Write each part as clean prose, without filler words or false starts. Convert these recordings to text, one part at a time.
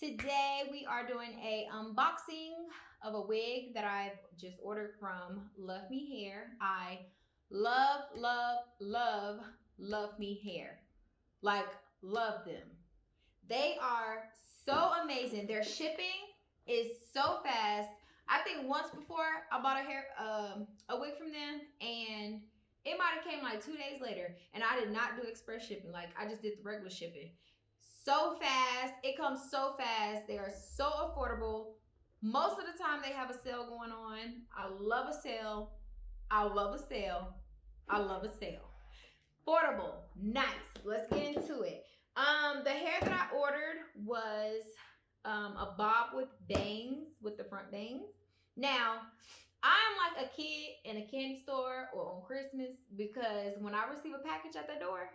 today we are doing a unboxing of a wig that I've just ordered from Luvmehair. I love Luvmehair. Like, love them. They are so amazing. Their shipping is so fast. I think once before I bought a wig from them, and it might have came like 2 days later, and I did not do express shipping. Like, I just did the regular shipping. So fast. It comes so fast. They are so affordable. Most of the time they have a sale going on. I love a sale. I love a sale. I love a sale. Affordable. Nice. Let's get into it. The hair that I ordered was a bob with bangs, with the front bangs. Now, I'm like a kid in a candy store or on Christmas, because when I receive a package at the door,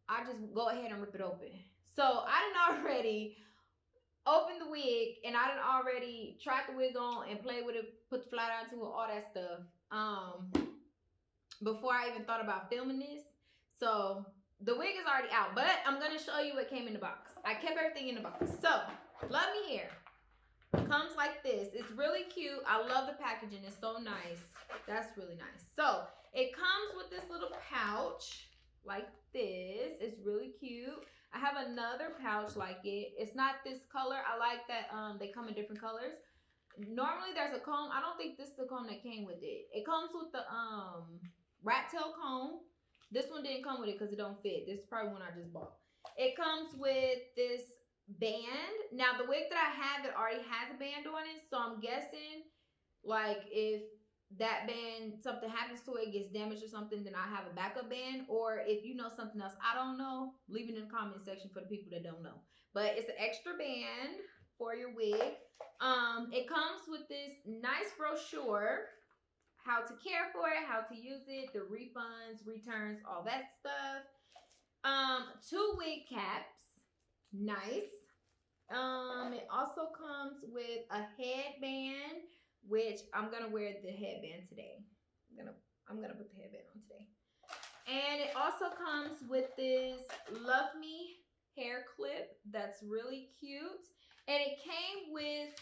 I just go ahead and rip it open. So I done already opened the wig, and I done already tried the wig on and played with it, put the flat iron to it, all that stuff. Before I even thought about filming this. So the wig is already out, but I'm gonna show you what came in the box. I kept everything in the box. So Luvmehair comes like this. It's really cute. I love the packaging. It's so nice. That's really nice. So it comes with this little pouch like this. It's really cute. I have another pouch like it. It's not this color. I like that they come in different colors. Normally there's a comb. I don't think this is the comb that came with it. It comes with the rat tail comb. This one didn't come with it because it don't fit. This is probably one I just bought. It comes with this band. Now the wig that I have, it already has a band on it, so I'm guessing like if that band, something happens to it, gets damaged or something, then I have a backup band. Or if you know something else I don't know, leave it in the comment section for the people that don't know. But it's an extra band for your wig. It comes with this nice brochure, how to care for it, how to use it, the refunds, returns, all that stuff. 2 wig caps, nice. It also comes with a headband, which I'm gonna wear the headband today. I'm gonna put the headband on today. And it also comes with this Luvmehair clip that's really cute. And it came with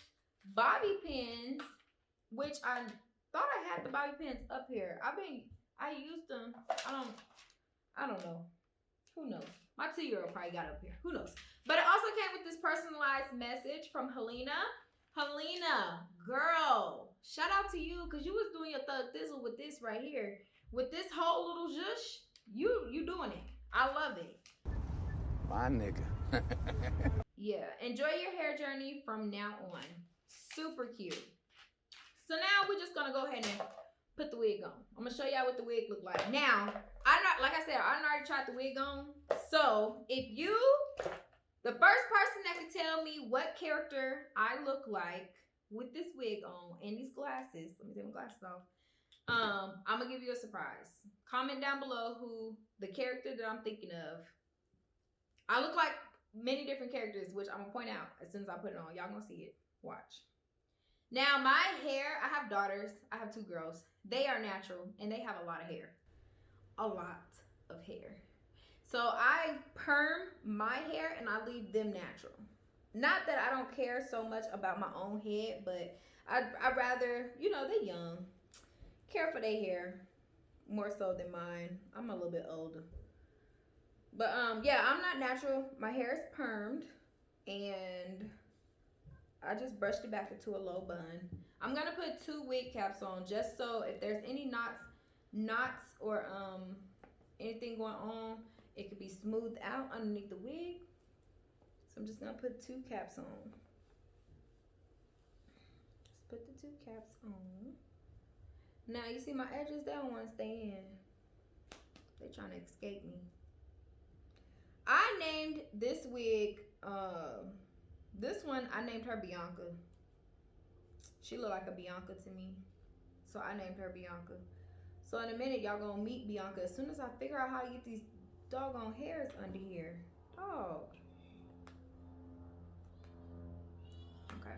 bobby pins, which I thought I had the bobby pins up here. I used them. I don't know. Who knows? My 2-year-old probably got it up here. Who knows? But it also came with this personalized message from Helena. Helena, girl, shout out to you, because you was doing your thug thizzle with this right here. With this whole little zhush, you doing it. I love it. My nigga. Yeah, enjoy your hair journey from now on. Super cute. So now we're just gonna go ahead and put the wig on. I'm gonna show y'all what the wig look like. Now, like I said, I already tried the wig on. So if you, the first person that can tell me what character I look like with this wig on and these glasses, let me take my glasses off. I'm gonna give you a surprise. Comment down below who the character that I'm thinking of. I look like many different characters, which I'm gonna point out as soon as I put it on. Y'all gonna see it. Watch. Now my hair, I have daughters. I have 2 girls. They are natural and they have a lot of hair. A lot of hair. So I perm my hair and I leave them natural. Not that I don't care so much about my own head, but I'd rather, you know, they're young, care for their hair more so than mine. I'm a little bit older. But yeah, I'm not natural. My hair is permed and I just brushed it back into a low bun. I'm gonna put 2 wig caps on, just so if there's any knots or anything going on, it could be smoothed out underneath the wig. So I'm just gonna put 2 caps on. Just put the 2 caps on. Now you see my edges, they don't want to stay in. They're trying to escape me. I named this wig, this one, I named her Bianca. She looked like a Bianca to me, so I named her Bianca. So in a minute, y'all gonna meet Bianca as soon as I figure out how to get these doggone hairs under here. Dog. Okay.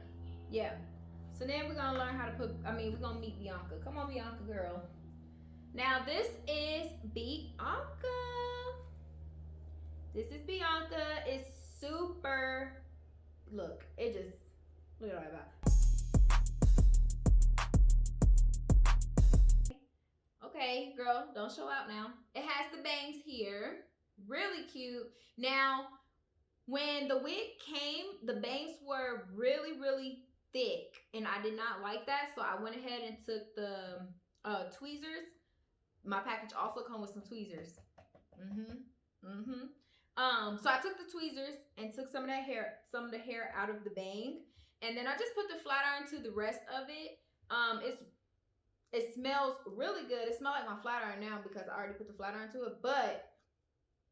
Yeah. So then we're gonna learn how to we're gonna meet Bianca. Come on, Bianca girl. Now this is Bianca. This is Bianca. It's super look, it just, look at all that. Okay, girl, don't show out now. It has the bangs here. Really cute. Now, when the wig came, the bangs were really, really thick. And I did not like that. So I went ahead and took the tweezers. My package also comes with some tweezers. So I took the tweezers and took some of that hair, some of the hair out of the bang. And then I just put the flat iron to the rest of it. It smells really good. It smells like my flat iron now because I already put the flat iron to it, but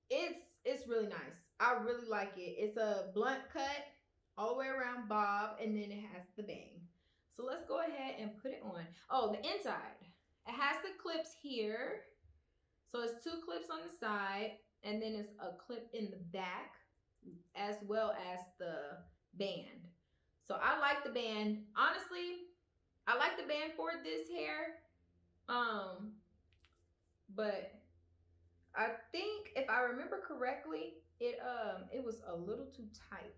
it's really nice. I really like it. It's a blunt cut all the way around bob, and then it has the bang. So let's go ahead and put it on. Oh, the inside. It has the clips here. So it's 2 clips on the side, and then it's a clip in the back as well as the band. So I like the band. Honestly, I like the band for this hair. But I think if I remember correctly, it was a little too tight.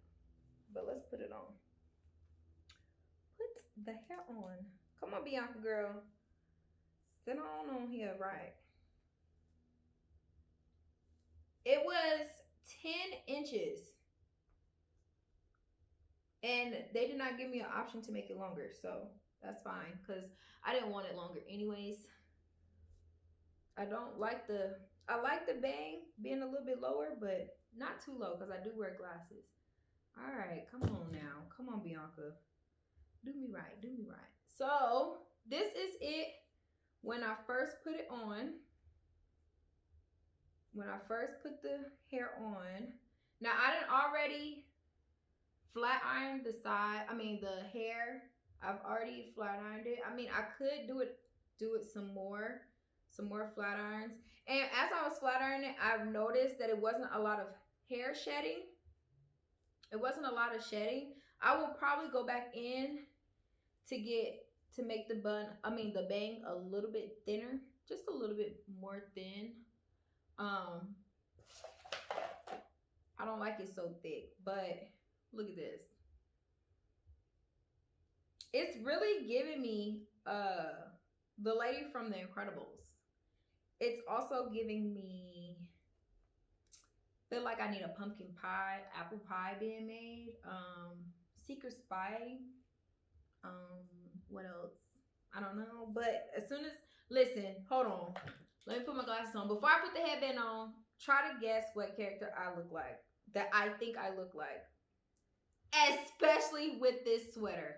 But let's put it on. Put the hair on. Come on, Bianca girl. Sit on here, right? It was 10 inches. And they did not give me an option to make it longer, so that's fine because I didn't want it longer anyways. I like the bang being a little bit lower, but not too low because I do wear glasses. All right, come on now. Come on, Bianca. Do me right. Do me right. So this is it when I first put it on. When I first put the hair on. Now, I done already flat ironed the hair. I've already flat ironed it. I mean, I could do it some more flat irons. And as I was flat ironing it, I've noticed that it wasn't a lot of hair shedding. It wasn't a lot of shedding. I will probably go back in to make the bang a little bit thinner, just a little bit more thin. I don't like it so thick, but look at this. It's really giving me the lady from The Incredibles. It's also giving me, feel like I need a pumpkin pie, apple pie being made. Secret Spy. What else? I don't know. But as soon as, listen, hold on. Let me put my glasses on. Before I put the headband on, try to guess what character I look like. That I think I look like. Especially with this sweater.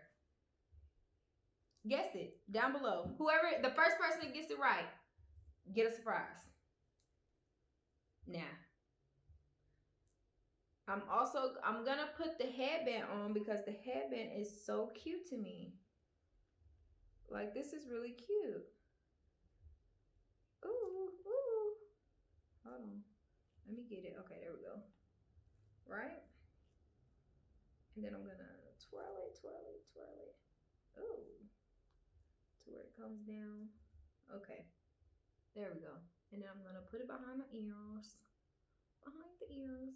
Guess it down below. Whoever, the first person that gets it right, get a surprise. Now, I'm gonna put the headband on because the headband is so cute to me. Like, this is really cute. Ooh, ooh. Hold on. Let me get it. Okay, there we go. Right? And then I'm gonna twirl it. Ooh. To where it comes down. Okay. There we go. And then I'm gonna put it behind my ears. Behind the ears.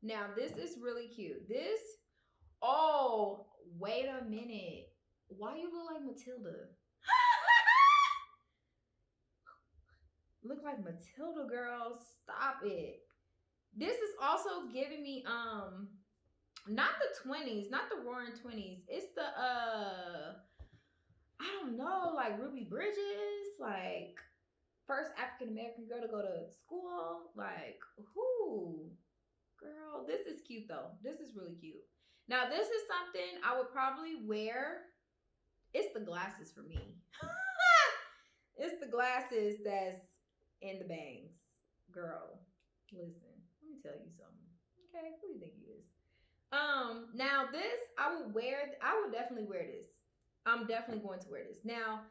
Now, this is really cute. This, oh, wait a minute. Why you look like Matilda? Look like Matilda, girl. Stop it. This is also giving me, not the 20s, not the roaring 20s. It's the, I don't know, like Ruby Bridges, like first African-American girl to go to school. Like, whoo. Girl, this is cute though. This is really cute. Now, this is something I would probably wear. It's the glasses for me. It's the glasses that's in the bangs. Girl, listen, let me tell you something. Okay, who do you think you is? Now this, I would definitely wear this. I'm definitely going to wear this. Now,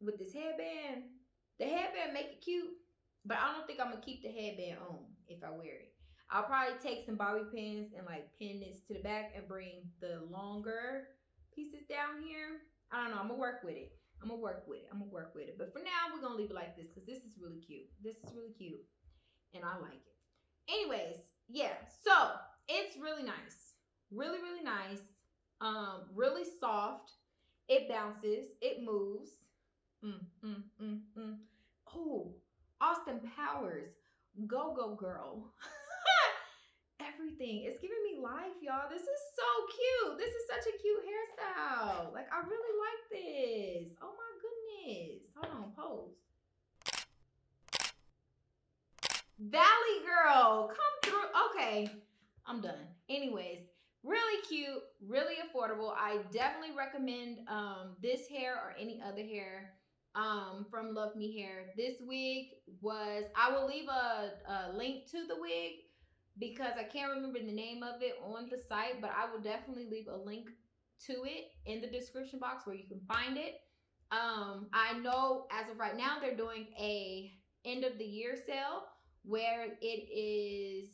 with this headband, the headband make it cute, but I don't think I'm gonna keep the headband on if I wear it. I'll probably take some bobby pins and like pin this to the back and bring the longer pieces down here. I don't know. I'm gonna work with it. But for now, we're gonna leave it like this because this is really cute. And I like it. Anyways, yeah. So it's really nice. Really, really nice. Really soft. It bounces. It moves. Oh, Austin Powers. Go, go, girl. Everything. It's giving me life, y'all. This is so cute. This is such a cute hairstyle. Like, I really like this. Oh my goodness. Hold on, pose. Valley girl, come through. Okay, I'm done. Anyways, really cute, really affordable. I definitely recommend this hair or any other hair from Luvmehair. This wig was, I will leave a link to the wig because I can't remember the name of it on the site, but I will definitely leave a link to it in the description box where you can find it. I know as of right now they're doing a end of the year sale where it is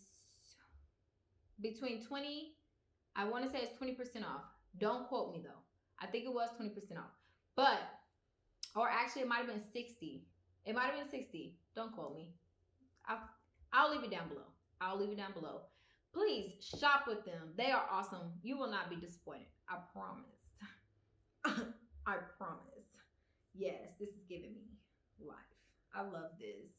between 20, I want to say it's 20% off. Don't quote me though. I think it was 20% off. But, or actually it might have been 60. It might have been 60. Don't quote me. I'll leave it down below. I'll leave it down below. Please shop with them. They are awesome. You will not be disappointed. I promise. I promise. Yes, this is giving me life. I love this.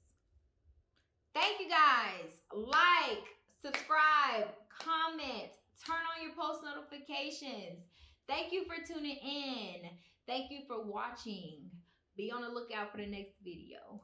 Thank you guys. Like, subscribe, comment, turn on your post notifications. Thank you for tuning in. Thank you for watching. Be on the lookout for the next video.